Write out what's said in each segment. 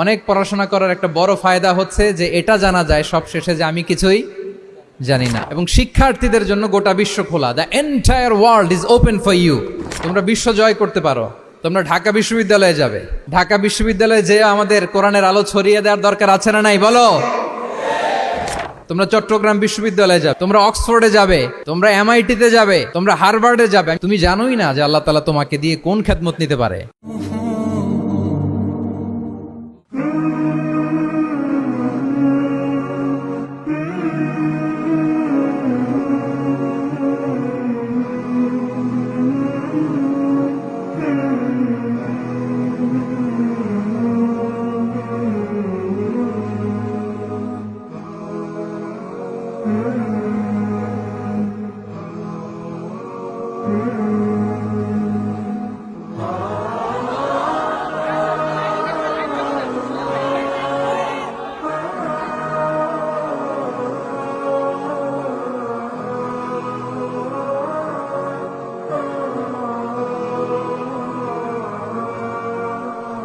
অনেক পড়াশোনা করার একটা বড় ফায়দা হচ্ছে যে এটা জানা যায় সব শেষে যে আমি কিছুই জানি না। এবং শিক্ষার্থীদের জন্য গোটা বিশ্ব খোলা, the entire world is open for you. তোমরা বিশ্ব জয় করতে পারো। তোমরা ঢাকা বিশ্ববিদ্যালয়ে যাবে, ঢাকা বিশ্ববিদ্যালয়ে যে আমাদের কোরআনের আলো ছড়িয়ে দেওয়ার দরকার আছে না নাই বলো? তোমরা চট্টগ্রাম বিশ্ববিদ্যালয়ে যাবে, তোমরা অক্সফোর্ডে যাবে, তোমরা এমআইটিতে যাবে, তোমরা হার্ভার্ডে যাবে। তুমি জানোই না যে আল্লাহ তাআলা তোমাকে দিয়ে কোন খেদমত নিতে পারে।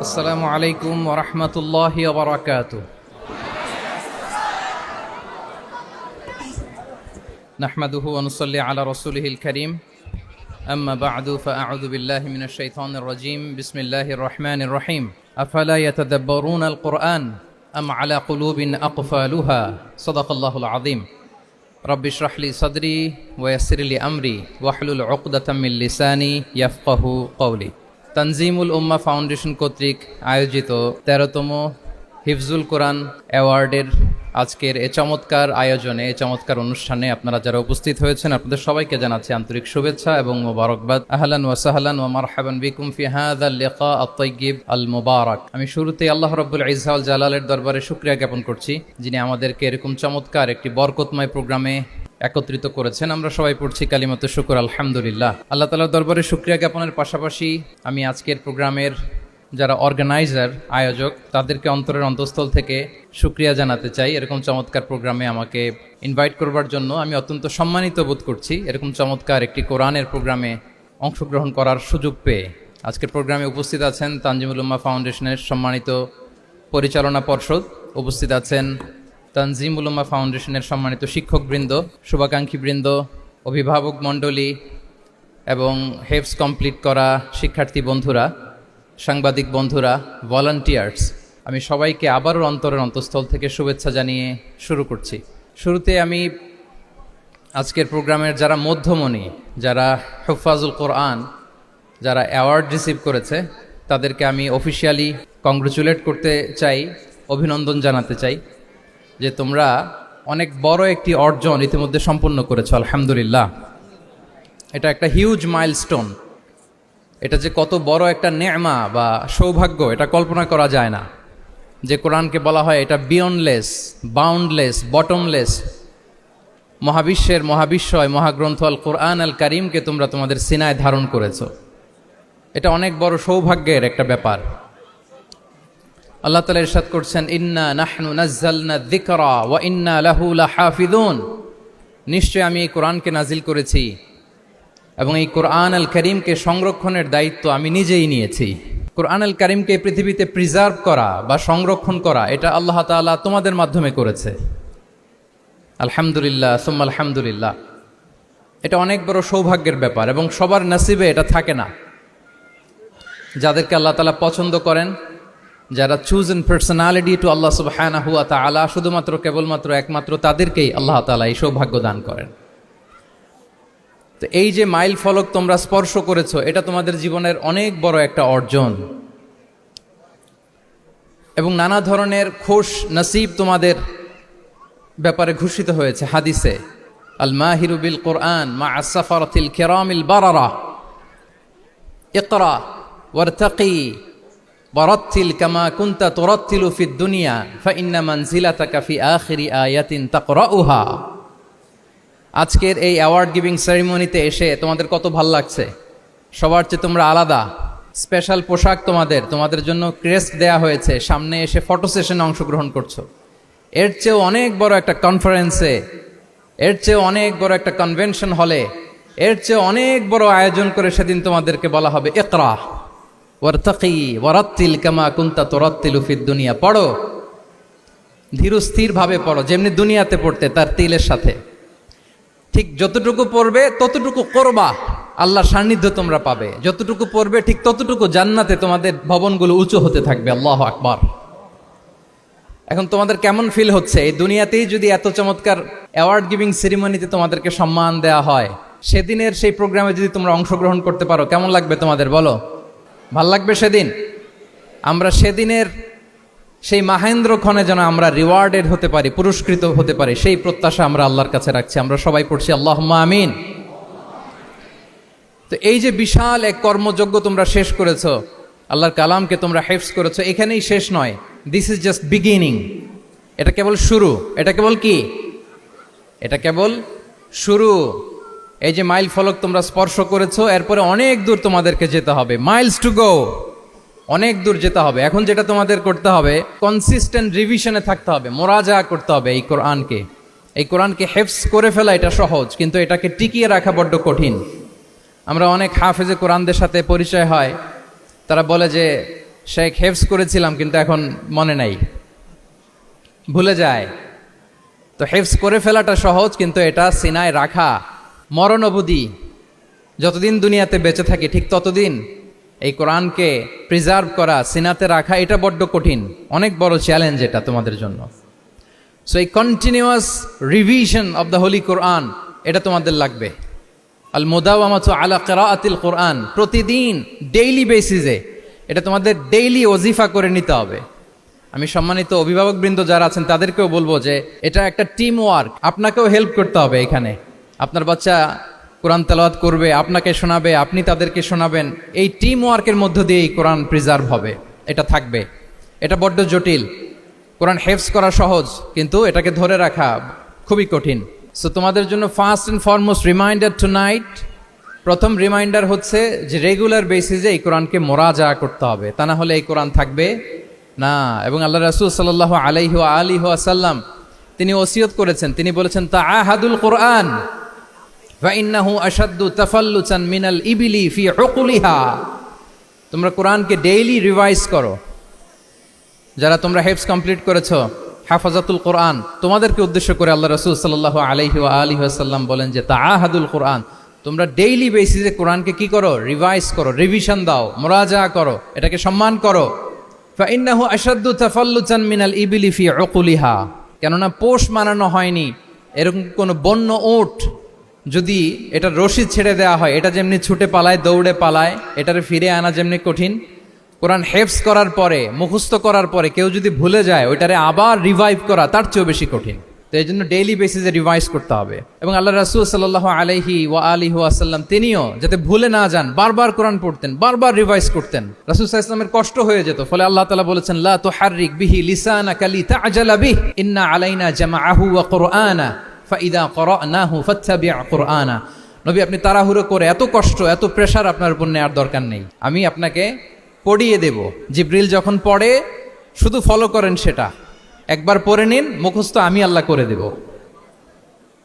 আসসালামু আলাইকুম ওয়া রাহমাতুল্লাহি ওয়া বারাকাতুহু। নাহমাদুহু ওয়া নুসাল্লি আলা রাসূলিহিল কারীম। আম্মা বা'দু ফাআউযু বিল্লাহি মিনাশ শাইতানির রাজীম। বিসমিল্লাহির রাহমানির রাহিম। আফালা ইয়াতাদাব্বারুনাল কুরআন আম আলা কুলুবিন আকফালুহা। সাদাকাল্লাহুল আযীম। রাব্বি ইশরাহ লি সাদরি ওয়া ইয়াসসির লি আমরি ওয়াহলুল উকদাতাম মিন লিসানি ইয়াফকাহু কওলি। তানজিমুল উম্মাহ ফাউন্ডেশন কর্তৃক আয়োজিত 13তম হিফজুল কোরআন অ্যাওয়ার্ডের আজকের এ চমৎকার আয়োজনে, এ চমৎকার অনুষ্ঠানে আপনারা যারা উপস্থিত হয়েছেন আপনাদের সবাইকে জানাচ্ছি আন্তরিক শুভেচ্ছা এবং মোবারকবাদ। আহলান ওয়া সাহলান ওয়া মারহাবান বিকুম ফি হাযাল লিকা আত-তাইয়্যিব আল মুবারাক। আমি শুরুতেই আল্লাহ রাব্বুল ইজ্জা ওয়াল জালালের দরবারে শুকরিয়া জ্ঞাপন করছি, যিনি আমাদেরকে এরকম চমৎকার একটি বরকতময় প্রোগ্রামে একত্রিত করেছেন। আমরা সবাই পড়ছি কালিমাতু শুকর আলহামদুলিল্লাহ। আল্লাহ তাআলার দরবারে শুকরিয়া জ্ঞাপনের পাশাপাশি আমি আজকের প্রোগ্রামের যারা অর্গানাইজার, আয়োজক, তাদেরকে অন্তরের অন্তঃস্থল থেকে শুকরিয়া জানাতে চাই। এরকম চমৎকার প্রোগ্রামে আমাকে ইনভাইট করবার জন্য আমি অত্যন্ত সম্মানিত বোধ করছি। এরকম চমৎকার একটি কোরআনের প্রোগ্রামে অংশগ্রহণ করার সুযোগ পেয়ে আজকের প্রোগ্রামে উপস্থিত আছেন তানজিমুল উম্মাহ ফাউন্ডেশনের সম্মানিত পরিচালনা পর্ষদ, উপস্থিত আছেন তানজিমুল উম্মাহ ফাউন্ডেশনের সম্মানিত শিক্ষকবৃন্দ, শুভাকাঙ্ক্ষীবৃন্দ, অভিভাবক মণ্ডলী এবং হেফজ কমপ্লিট করা শিক্ষার্থী বন্ধুরা, সাংবাদিক বন্ধুরা, ভলান্টিয়ার্স, আমি সবাইকে আবারও অন্তরের অন্তঃস্থল থেকে শুভেচ্ছা জানিয়ে শুরু করছি। শুরুতে আমি আজকের প্রোগ্রামের যারা মধ্যমণি, যারা হুফাজুল কোরআন, যারা অ্যাওয়ার্ড রিসিভ করেছে তাদেরকে আমি অফিসিয়ালি কংগ্রেচুলেট করতে চাই, অভিনন্দন জানাতে চাই যে তোমরা অনেক বড় একটি অর্জন ইতিমধ্যে সম্পন্ন করেছো, আলহামদুলিল্লাহ। এটা একটা হিউজ মাইলস্টোন। এটা যে কত বড় একটা নেয়মা বা সৌভাগ্য এটা কল্পনা করা যায় না। যে কোরআনকে বলা হয় এটা বিয়ন্ডলেস, বাউন্ডলেস, বটমলেস, মহাবিশ্বের মহাবিশ্বয় মহাগ্রন্থ আল কোরআন আল কারীমকে তোমরা তোমাদের সিনায় ধারণ করেছো। এটা অনেক বড় সৌভাগ্যের একটা ব্যাপার। আল্লাহ তাআলা ইরশাদ করছেন, ইন্না নাহনু নাযালনা যিকরা ওয়া ইন্না লাহু লাহাফিযুন। নিশ্চয় আমি এই কোরআনকে নাজিল করেছি এবং এই কোরআন আল কারীমকে সংরক্ষণের দায়িত্ব আমি নিজেই নিয়েছি। কোরআন আল কারীমকে এই পৃথিবীতে প্রিজার্ভ করা বা সংরক্ষণ করা এটা আল্লাহ তাআলা তোমাদের মাধ্যমে করেছে। আলহামদুলিল্লাহ সুম্মা আলহামদুলিল্লাহ। এটা অনেক বড় সৌভাগ্যের ব্যাপার এবং সবার নসিবে এটা থাকে না। যাদেরকে আল্লাহ তাআলা পছন্দ করেন, যারা চুজেন পার্সোনালিটি টু আল্লাহ সুবহানাহু ওয়া তাআলা, শুধুমাত্র কেবলমাত্র একমাত্র তাদেরকেই আল্লাহ তাআলা এই সৌভাগ্য দান করেন। তো এই যে মাইল ফলক তোমরা স্পর্শ করেছো, এটা তোমাদের জীবনের অনেক বড় একটা অর্জন এবং নানা ধরনের খুশ নসিব তোমাদের ব্যাপারে ঘোষিত হয়েছে হাদিসে। আল মাহিরু বিল কোরআন মা আসসাফারাতিল কিরামিল বারারা ইকরা ওয়ারতাকি ওয়ারাত্তিল কামা কুনতা তুরাত্তিলু ফিদ দুনিয়া ফাইন্না মানজিলাতাকা ফি আখিরি আয়াতিন তাকরাউহা। আজকের এই অ্যাওয়ার্ড গিভিং সেরিমনিতে এসে তোমাদের কত ভালো লাগছে? সবার চেয়ে তোমরা আলাদা, স্পেশাল পোশাক তোমাদের জন্য ক্রেস্ট দেয়া হয়েছে, সামনে এসে ফটো সেশনে অংশগ্রহণ করছো। এর চেয়েও অনেক বড় একটা কনফারেন্সে, এর চেয়েও অনেক বড় একটা কনভেনশন হলে, এর চেয়ে অনেক বড় আয়োজন করে সেদিন তোমাদেরকে বলা হবে ইকরা, ওয়ারতাকি ওয়ারাত্তিল কামা কুনতা তুরাত্তিলু ফিদ দুনিয়া, পড়ো ধীর স্থির ভাবে পড়ো, যেমনি দুনিয়াতে পড়তে তার তিলের সাথে। ঠিক যতটুকু পড়বে ততটুকু করবা, আল্লাহর সান্নিধ্য তোমরা পাবে। যতটুকু পড়বে ঠিক ততটুকু জান্নাতে তোমাদের ভবনগুলো উঁচু হতে থাকবে। আল্লাহু আকবার। এখন তোমাদের কেমন ফিল হচ্ছে? এই দুনিয়াতেই যদি এত চমৎকার অ্যাওয়ার্ড গিভিং সেরিমনিতে তোমাদেরকে সম্মান দেওয়া হয়, সেদিনের সেই প্রোগ্রামে যদি তোমরা অংশগ্রহণ করতে পারো, কেমন লাগবে তোমাদের বলো? ভাল লাগবে সেদিন? আমরা সেদিনের সেই মাহেন্দ্র ক্ষণে যেন আমরা রিওয়ার্ডেড হতে পারি, পুরস্কৃত হতে পারি, সেই প্রত্যাশা আমরা আল্লাহর কাছে রাখছি। আমরা সবাই পড়ছি আল্লাহুম্মা আমিন। তো এই যে বিশাল এক কর্মযজ্ঞ তোমরা শেষ করেছো, আল্লাহর কালামকে তোমরা হেফজ করেছো, এখানেই শেষ নয়। This is just beginning. এটা কেবল শুরু। এটা কেবল কি? এটা কেবল শুরু। এই যে মাইল ফলক তোমরা স্পর্শ করেছো, এরপরে অনেক দূর তোমাদেরকে যেতে হবে। মাইলস টু গো, অনেক দূর যেতে হবে। এখন যেটা তোমাদের করতে হবে, কনসিস্টেন্ট রিভিশনে থাকতে হবে, মোরাজা করতে হবে এই কোরআনকে। এই কোরআনকে হেফজ করে ফেলা এটা সহজ, কিন্তু এটাকে টিকিয়ে রাখা বড্ড কঠিন। আমরা অনেক হাফেজে কোরআনদের সাথে পরিচয় হয়, তারা বলে যে শেখ হেফজ করেছিলাম কিন্তু এখন মনে নাই, ভুলে যায়। তো হেফজ করে ফেলাটা সহজ, কিন্তু এটা সিনায় রাখা মরণ অবধি, যতদিন দুনিয়াতে বেঁচে থাকি ঠিক ততদিন এই কোরআনকে প্রিজার্ভ করা, সিনাতে রাখা, এটা বড্ড কঠিন, অনেক বড় চ্যালেঞ্জ এটা তোমাদের জন্য। সো এই continuous revision of the holy Quran, এটা তোমাদের লাগবে। আল মুদাওয়ামাতু আলা কিরাআতিল কোরআন, প্রতিদিন ডেইলি বেসিসে এটা তোমাদের ডেইলি ওজিফা করে নিতে হবে। আমি সম্মানিত অভিভাবকবৃন্দ যারা আছেন তাদেরকেও বলবো যে এটা একটা টিম ওয়ার্ক, আপনাকেও হেল্প করতে হবে এখানে। আপনার বাচ্চা কোরআন তেলাওয়াত করবে, আপনাকে শোনাবে, আপনি তাদেরকে শোনাবেন। এই টিম ওয়ার্কের মধ্য দিয়ে এই কোরআন প্রিজার্ভ হবে, এটা থাকবে। এটা বড্ড জটিল। কোরআন হেফজ করা সহজ, কিন্তু এটাকে ধরে রাখা খুবই কঠিন। সো তোমাদের জন্য first and foremost reminder tonight, প্রথম রিমাইন্ডার হচ্ছে যে রেগুলার বেসিসে এই কোরআনকে মোরাজা করতে হবে, তা না হলে এই কোরআন থাকবে না। এবং আল্লাহ রাসূল সাল্লাল্লাহু আলাইহি ওয়া আলিহি ওয়াসাল্লাম তিনি ওসিয়ত করেছেন, তিনি বলেছেন তাআহাদুল কোরআন ফা ইন্নাহু আশাদ্দু তাফাল্লুতান মিনাল ইবিলি ফি উকুলিহা। তোমরা কোরআনকে ডেইলি রিভাইজ করো। যারা তোমরা হেফজ কমপ্লিট করেছো, হাফাজাতুল কোরআন, তোমাদেরকে উদ্দেশ্য করে আল্লাহ রাসূল সাল্লাল্লাহু আলাইহি ওয়া আলিহি ওয়াসাল্লাম বলেন যে তাআহাদুল কোরআন, তোমরা ডেইলি বেসিসে কোরআনকে কি করো? রিভাইজ করো, রিভিশন দাও, মুরাজা করো, এটাকে সম্মান করো। ফা ইন্নাহু আশাদ্দু তাফাল্লুতান মিনাল ইবিলি ফি উকুলিহা, কেননা পোষ মানানো হয়নি এরকম কোনো বন্য উট যদি এটা রশি ছেড়ে দেওয়া হয়, এটা যেমনি ছুটে পালায়, দৌড়ে পালায়, এটারে ফিরে আনা যেমনি কঠিন, কোরআন হেফজ করার পরে, মুখস্থ করার পরে কেউ যদি ভুলে যায়, ওইটারে আবার রিভাইভ করা তার চেয়েও বেশি কঠিন। তো এই জন্য ডেইলি বেসিসে রিভাইজ করতে হবে। এবং আল্লাহ রাসূল সাল্লাল্লাহু আলাইহি ওয়া আলিহি ওয়াসাল্লাম তিনিও যাতে ভুলে না যান, বারবার কোরআন পড়তেন, বারবার রিভাইজ করতেন। রাসূল সাল্লাল্লাহু আলাইহি ওয়াসাল্লামের কষ্ট হয়ে যেত, ফলে আল্লাহ তাআলা বলেছেন লা তুহাররিক বিহি লিসানাকা লিতা'জালা বিহি ইন্না আলাইনা জামাআহু ওয়া কুরআনা ফাইদা ক্বরানাহু ফাত্তাবি' কুরআনা। নবী, আপনি তাড়াহুড়ো করে, এত কষ্ট, এত প্রেশার আপনার উপর নেওয়ার দরকার নেই, আমি আপনাকে পড়িয়ে দেব। জিবরিল যখন পড়ে শুধু ফলো করেন, সেটা একবার পড়ে নিন, মুখস্থ আমি আল্লাহ করে দেব।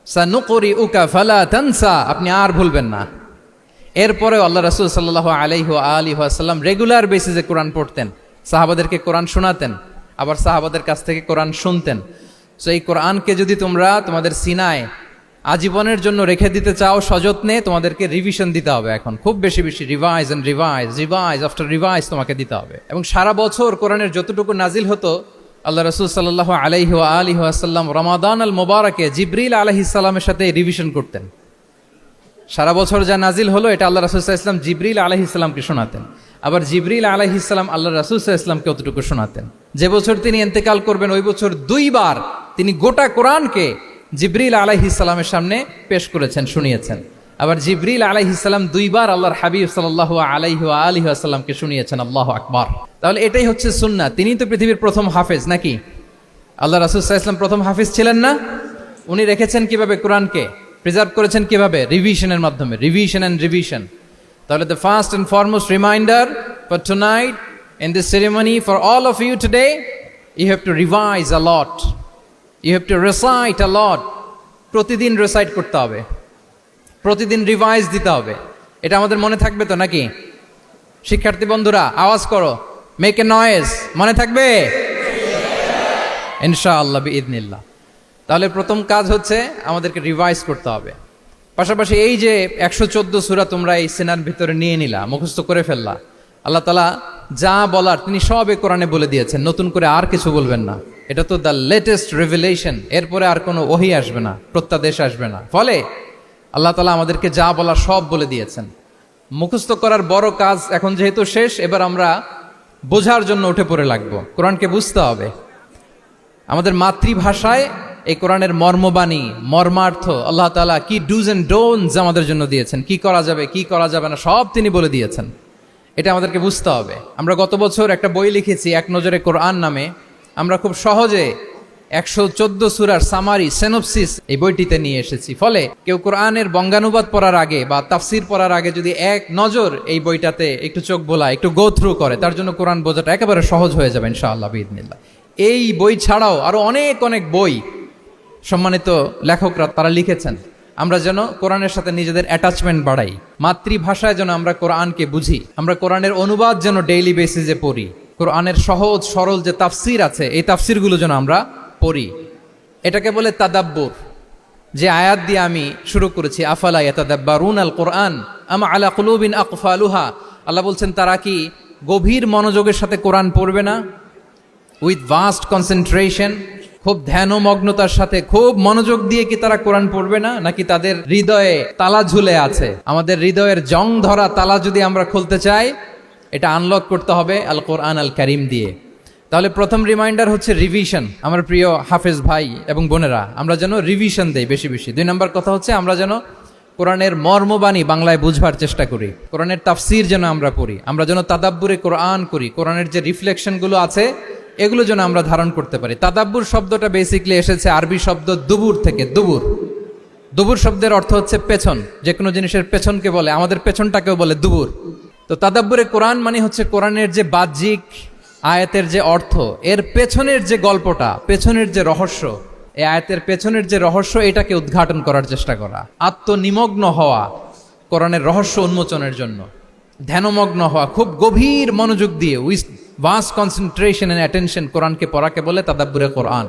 সানুকরিউকা ফালা তানসা, আপনি আর ভুলবেন না। এরপরে আল্লাহ রাসূল সাল্লাল্লাহু আলাইহি ওয়া আলিহি ওয়াসাল্লাম রেগুলার বেসিসে কোরআন পড়তেন, সাহাবাদেরকে কোরআন শোনাতেন, আবার সাহাবাদের কাছ থেকে কোরআন শুনতেন। সো এই কোরআনকে যদি তোমরা তোমাদের সিনায় আজীবনের জন্য রেখে দিতে চাও সযত্নে, তোমাদেরকে রিভিশন দিতে হবে। এখন খুব বেশি বেশি revise and revise, revise after revise তোমাকে দিতে হবে। এবং সারা বছর কোরআনের যতটুকু নাজিল হতো, আল্লাহ রাসূল সাল্লাল্লাহু আলাইহি ওয়া আলিহি ওয়াসাল্লাম রমাদান আল মুবারাকে জিবরিল আলাইহিস সালামের সাথে রিভিশন করতেন। সারা বছর যা নাজিল হলো, এটা আল্লাহ রাসূল সাল্লাল্লাহু আলাইহি ওয়াসাল্লাম জিবরিল আলাইহিস সালামকে শোনাতেন, আবার জিবরিল আলাইহিস সালাম আল্লাহ রাসূল সাল্লাল্লাহু আলাইহি ওয়াসাল্লামকে অতটুকু শোনাতেন। যে বছর তিনি ইন্তেকাল করবেন, ওই বছর দুইবার তিনি গোটা কোরআনকে জিবরিল আলাইহিস সালামের সামনে পেশ করেছেন, শুনিয়েছেন। আবার জিবরিল আলাইহিস সালাম দুইবার আল্লাহর হাবিব সাল্লাল্লাহু আলাইহি ওয়া আলিহি ওয়াসাল্লামকে শুনিয়েছেন। আল্লাহু আকবার। তাহলে এটাই হচ্ছে সুন্নাহ। তিনি তো পৃথিবীর প্রথম হাফেজ নাকি? আল্লাহ রাসূল সাল্লাল্লাহু আলাইহি ওয়াসাল্লাম প্রথম হাফেজ ছিলেন না? উনি রেখেছেন কিভাবে কোরআনকে? প্রিজার্ভ করেছেন কিভাবে? রিভিশনের মাধ্যমে, রিভিশন অ্যান্ড রিভিশন। তাহলে the first and foremost reminder for tonight in this ceremony for all of you today, you have to revise a lot, you have to recite a lot. প্রতিদিন recite করতে হবে, প্রতিদিন revise দিতে হবে। এটা আমাদের মনে থাকবে তো নাকি? শিক্ষার্থী বন্ধুরা আওয়াজ করো, মেক এ নয়েজ, মনে থাকবে ইনশাআল্লাহ বিইذনিল্লাহ। তাহলে প্রথম কাজ হচ্ছে আমাদেরকে রিভাইজ করতে হবে। পাশাপাশি এই যে 114 সূরা তোমরা এই সিনার ভিতরে নিয়ে নিলা, মুখস্থ করে ফেললা, আল্লাহ তাআলা যা বলার তিনি সব এই কোরআনে বলে দিয়েছেন, নতুন করে আর কিছু বলবেন না। এটা তো দ্য লেটেস্ট রিভিলেশন, এরপরে আর কোনো ওহী আসবে না, প্রত্যাদেশ আসবে না। ফলে আল্লাহ তাআলা আমাদেরকে যা বলার সব বলে দিয়েছেন। মুখস্থ করার বড় কাজ এখন যেহেতু শেষ, এবার আমরা বোঝার জন্য উঠে পড়ে লাগবো। কোরআনকে বুঝতে হবে আমাদের মাতৃভাষায়। এই কোরআনের মর্মবাণী, মর্মার্থ, আল্লাহ তাআলা কি ডুজ এন্ড ডোন্টস আমাদের জন্য দিয়েছেন, কি করা যাবে কি করা যাবে না সব তিনি বলে দিয়েছেন। এটা আমাদেরকে বুঝতে হবে। আমরা গত বছর একটা বই লিখেছি এক নজরে কোরআন নামে। আমরা খুব সহজে 114 সূরার সামারি, সিনপসিস এই বইটিতে নিয়ে এসেছি। ফলে কেউ কোরআনের বঙ্গানুবাদ পড়ার আগে বা তাফসির পড়ার আগে যদি এক নজর এই বইটাতে একটু চোখ বোলায়, একটু গো থ্রু করে, তার জন্য কোরআন বোঝাটা একেবারে সহজ হয়ে যাবে ইনশাআল্লাহ বিইذনিল্লাহ। এই বই ছাড়াও আরো অনেক অনেক বই সম্মানিত লেখকরা তারা লিখেছেন। আমরা যেন কোরআনের সাথে নিজেদের অ্যাটাচমেন্ট বাড়াই, মাতৃভাষায় যেন আমরা কোরআনকে বুঝি, আমরা কোরআনের অনুবাদ যেন ডেইলি বেসিসে পড়ি, কোরআনের সহজ সরল যে তাফসির আছে এই তাফসিরগুলো যেন আমরা পড়ি। এটাকে বলে তাদাব্বুর। যে আয়াত দিয়ে আমি শুরু করেছি, আফালা ইয়াতাদাব্বারুনাল কোরআন আম আলা কুলুবিন আকফালুহা, আল্লাহ বলছেন তারা কি গভীর মনোযোগের সাথে কোরআন পড়বে না, উইথ ভাস্ট কনসেন্ট্রেশন, খুব ধ্যানমগ্নতার সাথে খুব মনোযোগ দিয়ে কি তারা কোরআন পড়বে না, নাকি তাদের হৃদয়ে তালা ঝুলে আছে? আমাদের হৃদয়ের জং ধরা তালা যদি আমরা খুলতে চাই, এটা আনলক করতে হবে আল কোরআন আল কারীম দিয়ে। তাহলে প্রথম রিমাইন্ডার হচ্ছে রিভিশন। আমার প্রিয় হাফেজ ভাই এবং বোনেরা, আমরা যেন রিভিশন দেই বেশি বেশি। 2 নম্বর কথা হচ্ছে আমরা যেন কোরআনের মর্মবাণী বাংলায় বুঝবার চেষ্টা করি, কোরআনের তাফসির যেন আমরা পড়ি, আমরা যেন তাদাব্বুরে কোরআন করি, কোরআনের যে রিফ্লেকশনগুলো আছে এগুলো যেন আমরা ধারণ করতে পারি। তাদাব্বুর শব্দটা বেসিক্যালি এসেছে আরবি শব্দ দুবুর থেকে। দুবুর, দুবুর শব্দের অর্থ হচ্ছে পেছন, যে কোনো জিনিসের পেছনকে বলে, আমাদের পেছনটাকেও বলে দুবুর। তো তাদাব্বুরে কোরআন মানে হচ্ছে কোরআনের যে বাহ্যিক আয়াতের যে অর্থ, এর পেছনের যে গল্পটা, পেছনের যে রহস্য, এই আয়াতের পেছনের যে রহস্য, এটাকে উদ্ঘাটন করার চেষ্টা করা, আত্মনিমগ্ন হওয়া কোরআনের রহস্য উন্মোচনের জন্য, ধ্যানমগ্ন হওয়া, খুব গভীর মনোযোগ দিয়ে with vast concentration and attention কোরআনকে পড়াকে বলে তাদাব্বুরে কোরআন।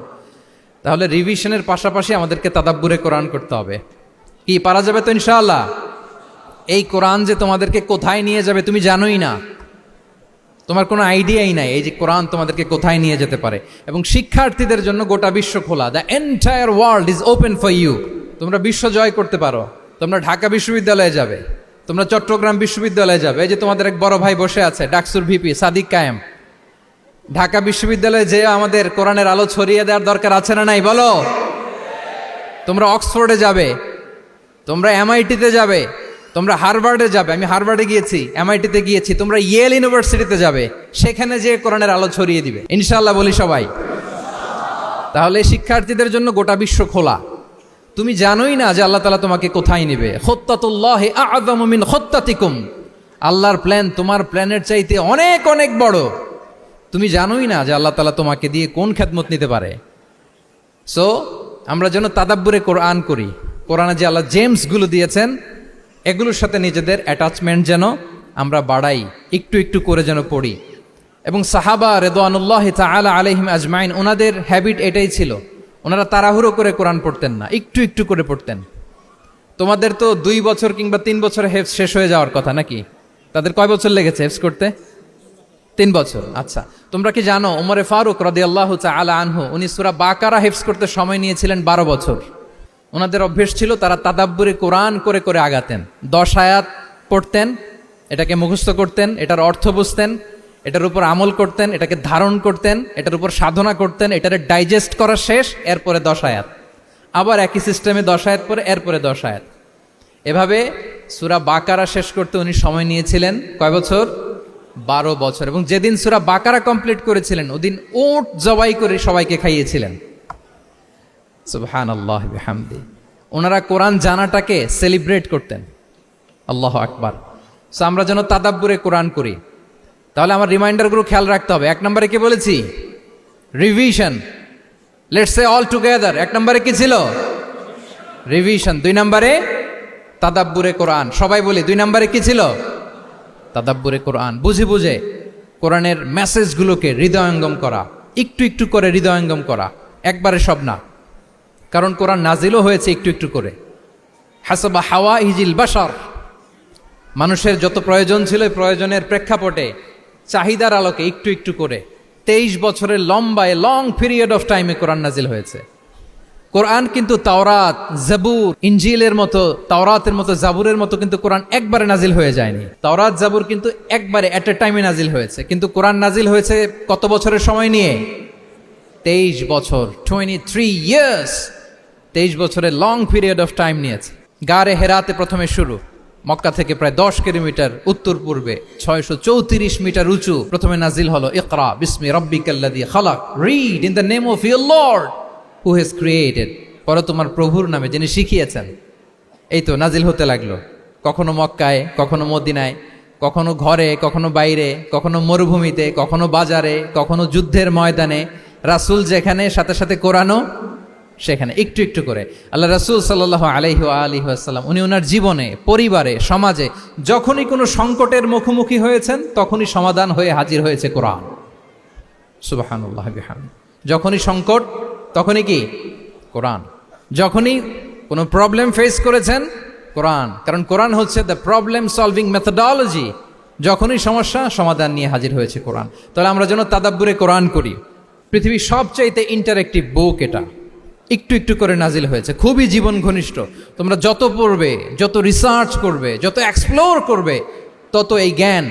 তাহলে রিভিশনের পাশাপাশি আমাদেরকে তাদাব্বুরে কোরআন করতে হবে। কি পারা যাবে তো ইনশাআল্লাহ? এই কোরআন যে তোমাদেরকে কোথায় নিয়ে যাবে তুমি জানোই না, তোমার কোনো আইডিয়াই নাই এই যে কোরআন তোমাদেরকে কোথায় নিয়ে যেতে পারে। এবং শিক্ষার্থীদের জন্য গোটা বিশ্ব খোলা, the entire world is open for you. তোমরা বিশ্ব জয় করতে পারো, তোমরা ঢাকা বিশ্ববিদ্যালয়ে যাবে, তোমরা চট্টগ্রাম বিশ্ববিদ্যালয়ে যাবে। এই যে তোমাদের এক বড় ভাই বসে আছে, ডাকসুর ভিপি সাদিক কায়েম, ঢাকা বিশ্ববিদ্যালয়ে যে আমাদের কোরআনের আলো ছড়িয়ে দেওয়ার দরকার আছে না নাই বলো? তোমরা অক্সফোর্ডে যাবে, তোমরা এমআইটিতে যাবে, তোমরা হার্ভার্ডে যাবে, আমি হার্ভার্ডে গিয়েছি, এমআইটিতে গিয়েছি, তোমরা ইয়েল ইউনিভার্সিটিতে যাবে, সেখানে যে কোরআনের আলো ছড়িয়ে দিবে ইনশাআল্লাহ বলি সবাই। তাহলে শিক্ষার্থীদের জন্য গোটা বিশ্ব খোলা। তুমি জানোই না যে আল্লাহ তাআলা তোমাকে কোথায় নেবে। খুত্তাতুল্লাহি আ'যামু মিন খুত্তাতিকুম, আল্লাহর প্ল্যান তোমার প্ল্যানের চাইতে অনেক অনেক বড়। তুমি জানোই না যে আল্লাহ তাআলা তোমাকে দিয়ে কোন খেদমত নিতে পারে। সো আমরা যেন তাদাব্বুরে কোরআন করি, কোরআনে যে আল্লাহ জেমসগুলো দিয়েছেন এগুলোর সাথে নিজেদের অ্যাটাচমেন্ট যেন আমরা বাড়াই, একটু একটু করে যেন পড়ি। এবং সাহাবা রিদওয়ানুল্লাহি তাআলা আলাইহিম আজমাইন, ওনাদের হ্যাবিট এটাই ছিল, ওনারা তাড়াহুড়ো করে কোরআন পড়তেন না, একটু একটু করে পড়তেন। তোমাদের তো 2 বছর কিংবা 3 বছরে হেফজ শেষ হয়ে যাওয়ার কথা নাকি? তাদের কয় বছর লেগেছে হেফজ করতে? 3 বছর। আচ্ছা, তোমরা কি জানো ওমরে ফারুক রাদিয়াল্লাহু তাআলা আনহু উনি সূরা বাকারা হেফজ করতে সময় নিয়েছিলেন 12 বছর। ওনাদের অভ্যেস ছিল তারা তাদাব্বুরে কোরআন করে করে আগাতেন। 10 আয়াত পড়তেন, এটাকে মুখস্থ করতেন, এটার অর্থ বুঝতেন, এটার উপর আমল করতেন, এটাকে ধারণ করতেন, এটার উপর সাধনা করতেন, এটারে ডাইজেস্ট করা শেষ, এরপরে 10 আয়াত, আবার একই সিস্টেমে 10 আয়াত পরে এরপরে 10 আয়াত। এভাবে সূরা বাকারা শেষ করতে উনি সময় নিয়েছিলেন কয় বছর? 12 বছর। এবং যেদিন সূরা বাকারা কমপ্লিট করেছিলেন ওদিন উট জবাই করে সবাইকে খাইয়েছিলেন। সুবহানাল্লাহ বিহামদি। ওনারা কোরআন জানাটাকে সেলিব্রেট করতেন। আল্লাহু আকবার। সো আমরা যেন তাদাব্বুরে কোরআন করি। তাহলে আমার রিমাইন্ডারগুলো খেয়াল রাখতে হবে। 1 নম্বরে কি বলেছি? Revision. Let's say all together. 1 নম্বরে কি ছিল? রিভিশন। 2 নম্বরে তাদাব্বুরে কোরআন। সবাই বলি 2 নম্বরে কি ছিল? তাদাব্বুরে কোরআন, বুঝে বুঝে কোরআনের মেসেজগুলোকে হৃদয়ঙ্গম করা, একটু একটু করে হৃদয়ঙ্গম করা, একবারে সব না। কারণ কোরআন নাজিলও হয়েছে একটু একটু করে। হাসাবা হাওয়াইজিল বাশার, মানুষের যত প্রয়োজন ছিল প্রয়োজনের প্রেক্ষাপটে চাহিদার আলোকে একটু একটু করে 23 বছরের লং পিরিয়ড অফ টাইমে কোরআন নাজিল হয়েছে। কোরআন কিন্তু তাওরাত, জাবুর, ইনজিলের মতো, তাওরাতের মতো, জাবুরের মতো কিন্তু কোরআন একবারে নাজিল হয়ে যায়নি। তাওরাত, জাবুর কিন্তু একবারে এট এ টাইমে নাজিল হয়েছে, কিন্তু কোরআন নাজিল হয়েছে কত বছরের সময় নিয়ে? 23 বছর, 23 ইয়ার্স। 23 বছরের লং পিরিয়ড অফ টাইম নিয়েছে। গারে হেরাতে প্রথমে শুরু, মক্কা থেকে প্রায় 10 কিলোমিটার উত্তর পূর্বে 634 মিটার উঁচু প্রথমে নাজিল হলো ইকরা বিসমি রাব্বিকাল্লাযী খালাক, read in the name of your lord who has created, পরে তোমার প্রভুর নামে যিনি শিখিয়েছেন। এই তো নাজিল হতে লাগলো, কখনো মক্কায়, কখনো মদিনায়, কখনো ঘরে, কখনো বাইরে, কখনো মরুভূমিতে, কখনো বাজারে, কখনো যুদ্ধের ময়দানে। রাসূল যেখানে, সাথে সাথে কোরআনও সেখানে, একটু একটু করে। আল্লাহ রাসূল সাল্লাল্লাহু আলাইহি ওয়া আলিহি ওয়াসাল্লাম উনি ওনার জীবনে, পরিবারে, সমাজে যখনই কোনো সংকটের মুখোমুখি হয়েছেন তখনই সমাধান হয়ে হাজির হয়েছে কোরআন। সুবহানাল্লাহ বিহামদিহি। যখনই সংকট তখনই কি? কোরআন। যখনই কোনো প্রবলেম ফেস করেছেন, কোরআন। কারণ কোরআন হচ্ছে দ্য প্রবলেম সলভিং মেথোডোলজি। যখনই সমস্যা, সমাধান নিয়ে হাজির হয়েছে কোরআন। তাহলে আমরা যেন তাদাব্বুরে কোরআন করি। পৃথিবীর সবচাইতে ইন্টারেক্টিভ বুক এটা, একটু একটু করে নাজিল হয়েছে, খুবই জীবন ঘনিষ্ঠ। তোমরা যত পড়বে, যত রিসার্চ করবে, যত এক্সপ্লোর করবে, তত এই জ্ঞান,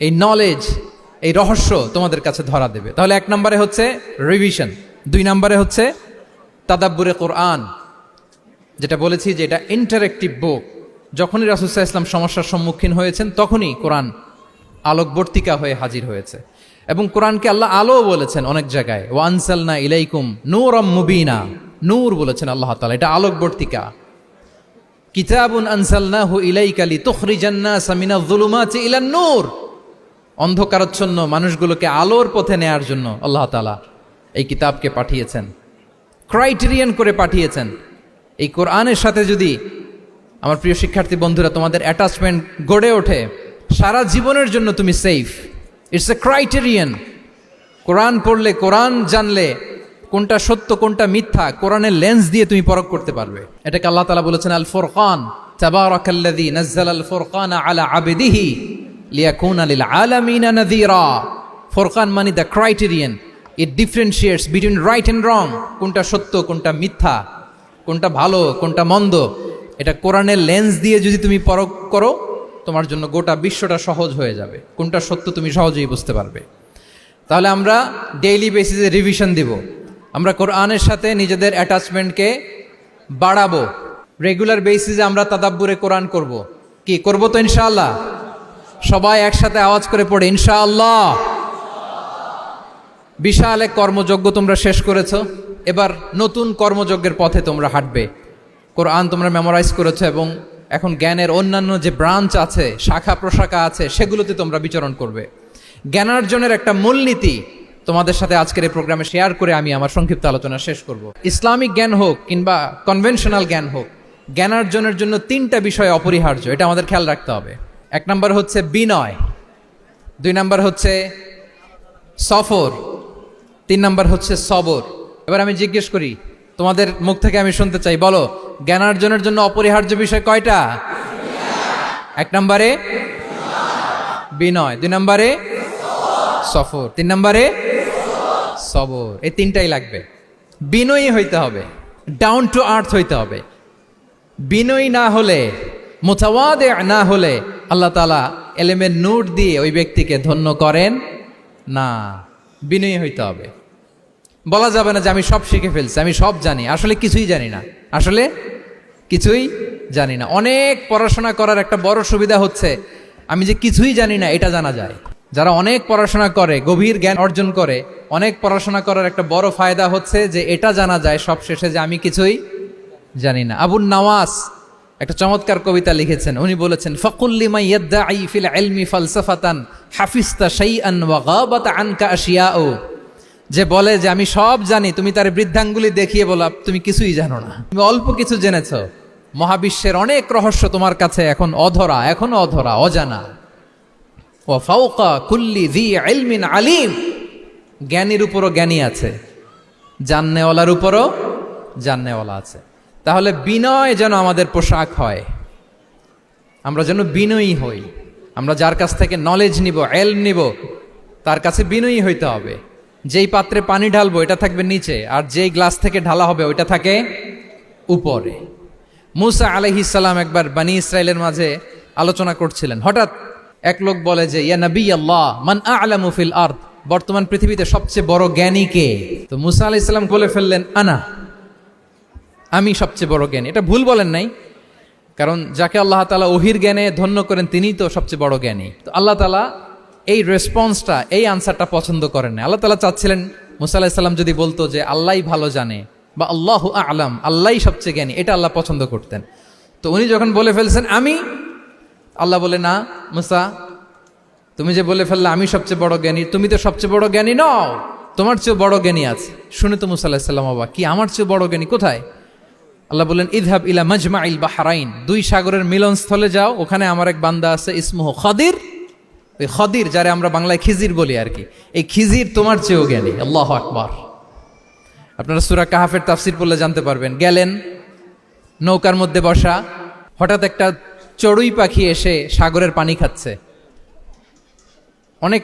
এই নলেজ, এই রহস্য তোমাদের কাছে ধরা দেবে। তাহলে 1 নম্বরে হচ্ছে রিভিশন, 2 নম্বরে হচ্ছে তাদাব্বুরে কোরআন, যেটা বলেছি যে এটা ইন্টারেক্টিভ বুক। যখনই রাসূল সাল্লাল্লাহু আলাইহি ওয়াসাল্লাম সমস্যার সম্মুখীন হয়েছেন তখনই কোরআন আলোকবর্তিকা হয়ে হাজির হয়েছে। এবং কোরআনকে আল্লাহ আলো বলেছেন অনেক জায়গায়, ওয়া আনসালনা ইলাইকুম নূরাম মুবিনা, নূর বলেছেন আল্লাহ তাআলা, এটা আলোকবর্তিকা। কিতাবুন আনসালনাহু ইলাইকা লিতুখরিজান নাসা মিনাজ যুলুমাতি ইলান নূর, অন্ধকারাচ্ছন্ন মানুষগুলোকে আলোর পথে নেয়ার জন্য আল্লাহ তাআলা এই কিতাবকে পাঠিয়েছেন, ক্রাইটেরিয়ান করে পাঠিয়েছেন। এই কোরআনের সাথে যদি আমার প্রিয় শিক্ষার্থী বন্ধুরা তোমাদের অ্যাটাচমেন্ট গড়ে ওঠে, সারা জীবনের জন্য তুমি সেফ। It's a criterion. কোরআন পড়লে, কোরআন জানলে কোনটা সত্য কোনটা মিথ্যা কোরআনের লেন্স দিয়ে তুমি পরখ করতে পারবে। এটাকে আল্লাহ তাআলা বলেছেন আল ফুরকান, তাবারাকাল্লাযী নাযালাল ফুরকানা আলা আবদিহি লিয়াকুনা লিল আলামিনা নাযীরা। ফুরকান মানে the criterion, it differentiates between right and wrong, কোনটা সত্য কোনটা মিথ্যা, কোনটা ভালো কোনটা মন্দ। এটা কোরআনের লেন্স দিয়ে যদি তুমি পরখ করো, তোমার জন্য গোটা বিশ্বটা সহজ হয়ে যাবে, কোনটা সত্য তুমি সহজেই বুঝতে পারবে। তাহলে আমরা ডেইলি বেসিসে রিভিশন দিব, আমরা কোরআনের সাথে নিজেদের অ্যাটাচমেন্টকে বাড়াবো। রেগুলার বেসিসে আমরা তাদাব্বুরে কোরআন করব। কি করব? তো ইনশাআল্লাহ সবাই একসাথে আওয়াজ করে পড়ে ইনশাআল্লাহ। বিশাল এক কর্মযজ্ঞ তোমরা শেষ করেছো, এবার নতুন কর্মযজ্ঞের পথে তোমরা হাঁটবে। কোরআন তোমরা মেমোরাইজ করেছো এবং এখন জ্ঞানের অন্যান্য যে ব্রাঞ্চ আছে, শাখা প্রশাখা আছে, সেগুলোতে তোমরা বিচরণ করবে। জ্ঞানার্জনের একটা মূলনীতি তোমাদের সাথে আজকের এই প্রোগ্রামে শেয়ার করে আমি আমার সংক্ষিপ্ত আলোচনা শেষ করব। ইসলামিক জ্ঞান হোক কিংবা কনভেনশনাল জ্ঞান হোক, জ্ঞানার্জনের জন্য 3টা বিষয় অপরিহার্য, এটা আমাদের খেয়াল রাখতে হবে। 1 নম্বর হচ্ছে বিনয়, 2 নম্বর হচ্ছে সফর, 3 নম্বর হচ্ছে সবর। এবার আমি জিজ্ঞেস করি, তোমাদের মুখ থেকে আমি শুনতে চাই, বলো জ্ঞানার্জনের জন্য অপরিহার্য বিষয় কয়টা? 1 নম্বরে বিনয়, 2 নম্বরে সফর, 3 নম্বরে সবর। এই 3টাই লাগবে। বিনয়ী হইতে হবে, ডাউন টু আর্থ হইতে হবে। বিনয়ী না হলে, মুতাওয়াদি না হলে আল্লাহ তাআলা এলেমের নূর দিয়ে ওই ব্যক্তিকে ধন্য করেন না। বিনয়ী হইতে হবে। বলা যাবে না যে আমি সব শিখে ফেলছি, আমি সব জানি, আসলে কিছুই জানি না, আসলে কিছুই জানি না। অনেক পড়াশোনা করার একটা বড় সুবিধা হচ্ছে আমি যে কিছুই জানি না এটা জানা যায়। যারা অনেক পড়াশোনা করে, গভীর জ্ঞান অর্জন করে, অনেক পড়াশোনা করার একটা বড় ফায়দা হচ্ছে যে এটা জানা যায় সব শেষে যে আমি কিছুই জানি না। আবুন নাওয়াস একটা চমৎকার কবিতা লিখেছেন, উনি বলেছেন ফাকুল লিমান ইয়াদঈ ফিল ইলমি ফালসাফাতান হাফিজতা শাইআন ওয়া গাবাত আনকা আশিয়াউ। যে বলে যে আমি সব জানি, তুমি তার বৃদ্ধাঙ্গুলি দেখিয়ে বলো তুমি কিছুই জানো না, তুমি অল্প কিছু জেনেছো। মহাবিশ্বের অনেক রহস্য তোমার কাছে এখন অধরা, এখনো অধরা, অজানা। ওয়া ফাওকা কুল্লি যী ইলমিন আলিম, জ্ঞানীর উপরও জ্ঞানী আছে, জাননেওয়ালার উপরও জাননেওয়ালা আছে। তাহলে বিনয় যেন আমাদের পোশাক হয়, আমরা যেন বিনয়ী হই। আমরা যার কাছ থেকে নলেজ নিব, এলম নিব, তার কাছে বিনয়ী হইতে হবে। যেই পাত্রে পানি ঢালবো এটা থাকবে নিচে, আর যেই গ্লাস থেকে ঢালা হবে ওইটা থাকে উপরে। মুসা আলাইহিস সালাম একবার বনি ইসরাইলের মাঝে আলোচনা করছিলেন, হঠাৎ এক লোক বলে যে ইয়া নবী আল্লাহ মান আ'লামু ফিল আরদ, বর্তমান পৃথিবীতে সবচেয়ে বড় জ্ঞানী কে? তো মুসা আলাইহিস সালাম বলে ফেললেন আনা, আমি সবচেয়ে বড় জ্ঞানী। এটা ভুল বলেন নাই, কারণ যাকে আল্লাহ তাআলা ওহির জ্ঞানে ধন্য করেন তিনিই তো সবচেয়ে বড় জ্ঞানী। তো আল্লাহ তাআলা এই রেসপন্সটা, এই আনসারটা পছন্দ করেন না। আল্লাহ তাআলা চাচ্ছিলেন মুসা আলাইহিস সালাম যদি বলতো যে আল্লাহই ভালো জানে বা আল্লাহু আ'লাম, আল্লাহই সবচেয়ে জ্ঞানী, এটা আল্লাহ পছন্দ করতেন। তো উনি যখন বলে ফেলছেন আমি, আল্লাহ বলে না মুসা, তুমি যে বলে ফেললে আমি সবচেয়ে বড় জ্ঞানী, তুমি তো সবচেয়ে বড় জ্ঞানী নও, তোমার চেয়ে বড় জ্ঞানী আছে। শুনে তো মুসা আলাইহিস সালাম অবাক, কি আমার চেয়ে বড় জ্ঞানী কোথায়? আল্লাহ বললেন ইযহাব ইলা মাজমাইল বাহরাইন, দুই সাগরের মিলনস্থলে যাও, ওখানে আমার এক বান্দা আছে ইসমুহু খাদির। ওই খাদির, যারে আমরা বাংলায় খিজির বলি আর কি, এই খিজির তোমার চেয়েও জ্ঞানী। আল্লাহু আকবার। আপনারা সূরা কাহাফের তাফসীর পড়লে জানতে পারবেন। গেলেন, নৌকার মধ্যে বসা, হঠাৎ একটা চড়ুই পাখি এসে সাগরের পানি খাচ্ছে। অনেক,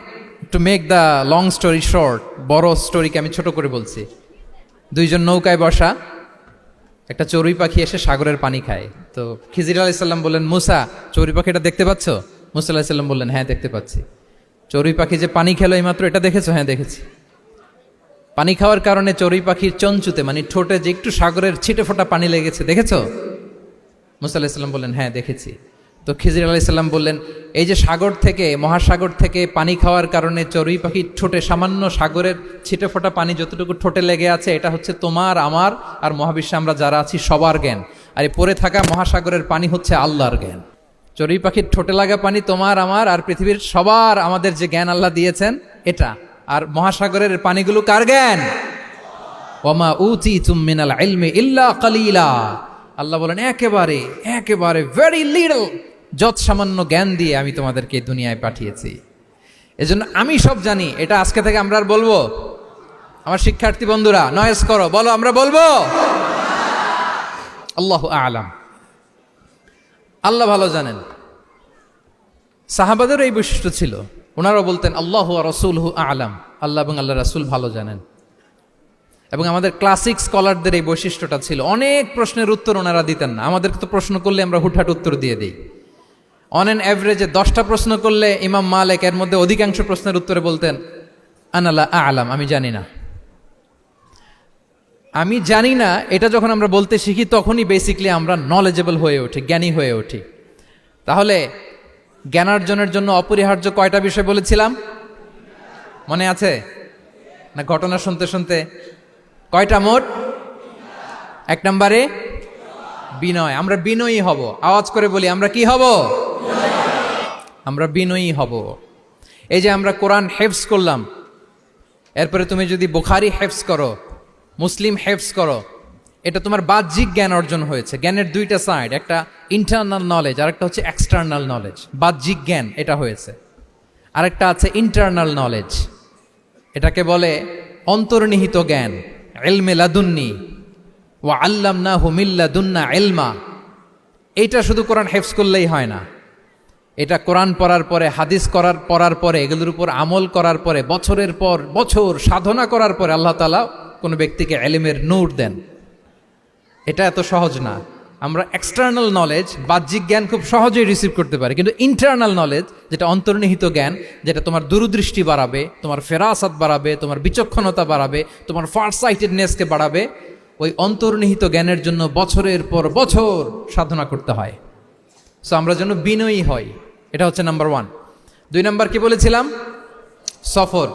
to make the long story short, বড় স্টোরিকে আমি ছোট করে বলছি। দুইজন নৌকায় বসা, একটা চড়ুই পাখি এসে সাগরের পানি খায়। তো খিজির আলাইহিস সালাম বললেন মুসা, চড়ুই পাখিটা দেখতে পাচ্ছ? মুসা আলাইহিস সালাম বললেন হ্যাঁ দেখতে পাচ্ছি। চড়ুই পাখি যে পানি খেলো এইমাত্র, এটা দেখেছো? হ্যাঁ দেখেছি। পানি খাওয়ার কারণে চড়ুই পাখির চঞ্চুতে, মানে ঠোঁটে যে একটু সাগরের ছিটে ফোটা পানি লেগেছে, দেখেছো? মুসা আলাইহিস সালাম বললেন হ্যাঁ দেখেছি। তো খিজির আলাইহিস সালাম বললেন এই যে সাগর থেকে, মহাসাগর থেকে পানি খাওয়ার কারণে চড়ুই পাখির ঠোঁটে সামান্য সাগরের ছিটে ফোটা পানি যতটুকু ঠোঁটে লেগে আছে, এটা হচ্ছে তোমার, আমার আর মহাবিশ্বে আমরা যারা আছি সবার জ্ঞান। আর এই পড়ে থাকা মহাসাগরের পানি হচ্ছে আল্লাহর জ্ঞান। চড়ুই পাখির ঠোঁটে লাগা পানি তোমার, আমার আর পৃথিবীর সবার, আমাদের যে জ্ঞান আল্লাহ দিয়েছেন এটা। আর মহাসাগরের পানিগুলো কার জ্ঞান? ওয়ামা উতীতুম মিনাল ইলমি ইল্লা কালিলা। আল্লাহ বলেন একেবারে একেবারে ভেরি লিটল, যত সামান্য জ্ঞান দিয়ে আমি তোমাদেরকে দুনিয়ায় পাঠিয়েছি। এজন্য আমি সব জানি, এটা আজকে থেকে আমরা আর বলবো? আমার শিক্ষার্থী বন্ধুরা নয়েজ করো, বলো আমরা বলবো আল্লাহু আ'লাম। আল্লাহ ভালো জানেন। সাহাবাদের এই বৈশিষ্ট্য ছিল, ওনারাও বলতেন আল্লাহু ওয়া রাসূলুহু আ'লাম, আল্লাহ এবং আল্লাহ রাসূল ভালো জানেন। এবং আমাদের ক্লাসিক স্কলারদের এই বৈশিষ্ট্যটা ছিল, অনেক প্রশ্নের উত্তর ওনারা দিতেন না। আমাদেরকে তো প্রশ্ন করলে আমরা হুটহাট উত্তর দিয়ে দিই। অন অ্যান অ্যাভারেজে 10টা প্রশ্ন করলে ইমাম মালিক এর মধ্যে অধিকাংশ প্রশ্নের উত্তরে বলতেন আনা লা আ'লাম, আমি জানি না। আমি জানি না এটা যখন আমরা বলতে শিখি, তখনই বেসিক্যালি আমরা নলেজেবল হয়ে উঠি, জ্ঞানী হয়ে উঠি। তাহলে জ্ঞানার্জনের জন্য অপরিহার্য কয়টা বিষয় বলেছিলাম, মনে আছে না? ঘটনা শুনতে শুনতে কয়টা মোট? 1 নম্বরে বিনয়। আমরা বিনয়ী হব। আওয়াজ করে বলি আমরা কি হব? আমরা বিনয়ী হব। এই যে আমরা কোরআন হেফজ করলাম, এরপরে তুমি যদি বুখারী হেফজ করো, মুসলিম হেফজ করো, এটা তোমার বাহ্যিক জ্ঞান অর্জন হয়েছে। জ্ঞানের দুইটা সাইড, একটা ইন্টারনাল নলেজ আর একটা হচ্ছে এক্সটার্নাল নলেজ। বাহ্যিক জ্ঞান এটা হয়েছে, আরেকটা আছে ইন্টারনাল নলেজ, এটাকে বলে অন্তর্নিহিত জ্ঞান। ইলমে লাদুন্নি ওয়া আল্লামনাহু মিন লাদুন্না ইলমা। এইটা শুধু কোরআন হেফজ করলেই হয় না, এটা কোরআন পড়ার পরে, হাদিস পড়ার পরে, এগুলোর উপর আমল করার পরে, বছরের পর বছর সাধনা করার পরে আল্লাহ তাআলা কোনো ব্যক্তিকে ইলমের নূর দেন। এটা এত সহজ না। আমরা এক্সটার্নাল নলেজ, বাহ্যিক জ্ঞান খুব সহজেই রিসিভ করতে পারি, কিন্তু ইন্টারনাল নলেজ, যেটা অন্তর্নিহিত জ্ঞান, যেটা তোমার দূরদৃষ্টি বাড়াবে, তোমার ফেরাসাত বাড়াবে, তোমার বিচক্ষণতা বাড়াবে, তোমার ফারসাইটেডনেসকে বাড়াবে, ওই অন্তর্নিহিত জ্ঞানের জন্য বছরের পর বছর সাধনা করতে হয়। সো আমরা যেন বিনয়ী হই, এটা হচ্ছে নাম্বার 1। 2 নাম্বার কি বলেছিলাম? সফর।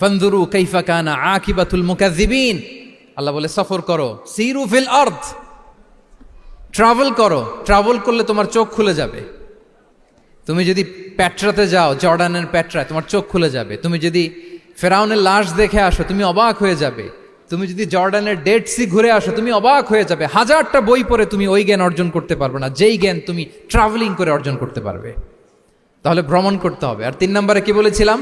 ফানজুরু কাইফা কানা আকিবাতুল মুকাজ্জিবিন। আল্লাহ বলে সফর করো, সিরু ফিল আরদ, ট্রাভেল করো। ট্রাভেল করলে তোমার চোখ খুলে যাবে। তুমি যদি পেট্রাতে যাও, জর্ডানের পেট্রায়, তোমার চোখ খুলে যাবে। তুমি যদি ফেরাউনের লাশ দেখে আসো, তুমি অবাক হয়ে যাবে। তুমি যদি জর্ডানের ডেড সি ঘুরে আসো, তুমি অবাক হয়ে যাবে। 1000টা বই পড়ে তুমি ওই জ্ঞান অর্জন করতে পারবে না, যেই জ্ঞান তুমি ট্রাভেলিং করে অর্জন করতে পারবে। তাহলে ভ্রমণ করতে হবে। আর 3 নম্বরে কি বলেছিলাম?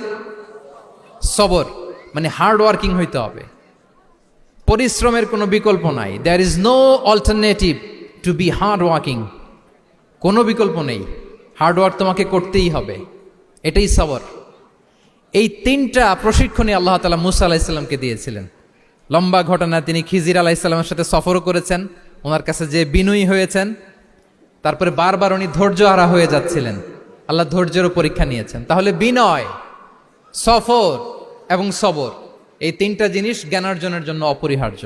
সবর, মানে হার্ড ওয়ার্কিং হইতে হবে। পরিশ্রমের কোনো বিকল্প নাই। There is no alternative to be hard working. কোনো বিকল্প নেই, হার্ড ওয়ার্ক তোমাকে করতেই হবে, এটাই সবর। এই 3টা প্রশিক্ষণই আল্লাহ তাআলা মুসা আলাইহিসসালামকে দিয়েছিলেন। লম্বা ঘটনা, তিনি খিজির আলাইহিসসালামের সাথে সফরও করেছেন, ওনার কাছে যে বিনয়ী হয়েছেন, তারপরে বারবার উনি ধৈর্যহারা হয়ে যাচ্ছিলেন, আল্লাহ ধৈর্যেরও পরীক্ষা নিয়েছেন। তাহলে বিনয়, সফর এবং সবর, এই 3টা জিনিস জ্ঞানার্জনের জন্য অপরিহার্য।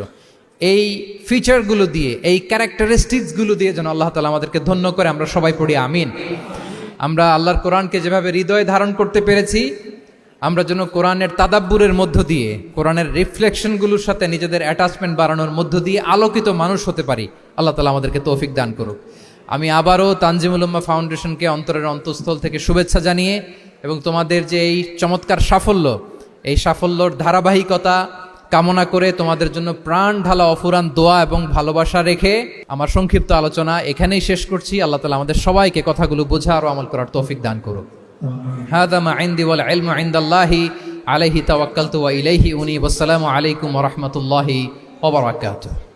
এই ফিচারগুলো দিয়ে, এই ক্যারেক্টারিস্টিক্সগুলো দিয়ে যেন আল্লাহ তাআলা আমাদেরকে ধন্য করে। আমরা সবাই পড়ি আমিন। আমরা আল্লাহর কোরআনকে যেভাবে হৃদয়ে ধারণ করতে পেরেছি, আমরা যেন কোরআনের তাদাব্বুরের মধ্য দিয়ে, কোরআনের রিফ্লেকশনগুলোর সাথে নিজেদের অ্যাটাচমেন্ট বাড়ানোর মধ্য দিয়ে আলোকিত মানুষ হতে পারি। আল্লাহ তাআলা আমাদেরকে তৌফিক দান করুক। আমি আবারও তানজিমুল উম্মাহ ফাউন্ডেশনকে অন্তরের অন্তঃস্থল থেকে শুভেচ্ছা জানিয়ে, এবং তোমাদের যে এই চমৎকার সাফল্য, এই সাফল্যর ধারাবাহিকতা কামনা করে তোমাদের জন্য প্রাণ ঢালা অফুরান দোয়া এবং ভালোবাসা রেখে আমার সংক্ষিপ্ত আলোচনা এখানেই শেষ করছি। আল্লাহ তাআলা আমাদের সবাইকে কথাগুলো বোঝা আর আমল করার তৌফিক দান করুক। হাদা মা ইনদি ওয়াল ইলমু ইনদাল্লাহি আলাইহি তাওয়াক্কালতু ওয়া ইলাইহি উনীব। আসসালামু আলাইকুম ওয়া রাহমাতুল্লাহি ওয়া বারাকাতুহু।